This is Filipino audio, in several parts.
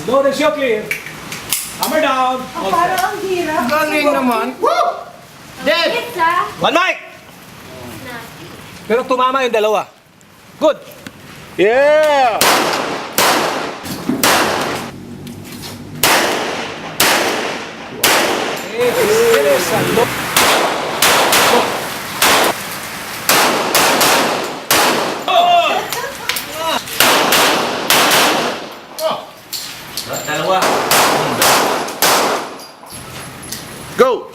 Load and show clear. Hammer down. Parang ang hirap. Galing naman. Woo! Dead! One mic! Pero tumama yung dalawa. Good. Yeah! Finish and look. Dalawa. Go!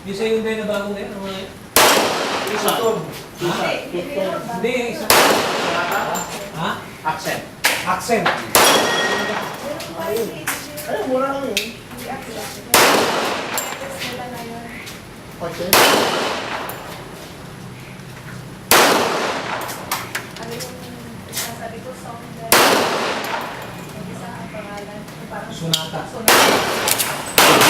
Yung sa'yo yung na bagong na yan? Isa. Hindi, isa. Ha? Accent. Accent. Ay, mura lang yun. Okay. Sabi ko, song isa ang pangalan. Sonata. Sonata.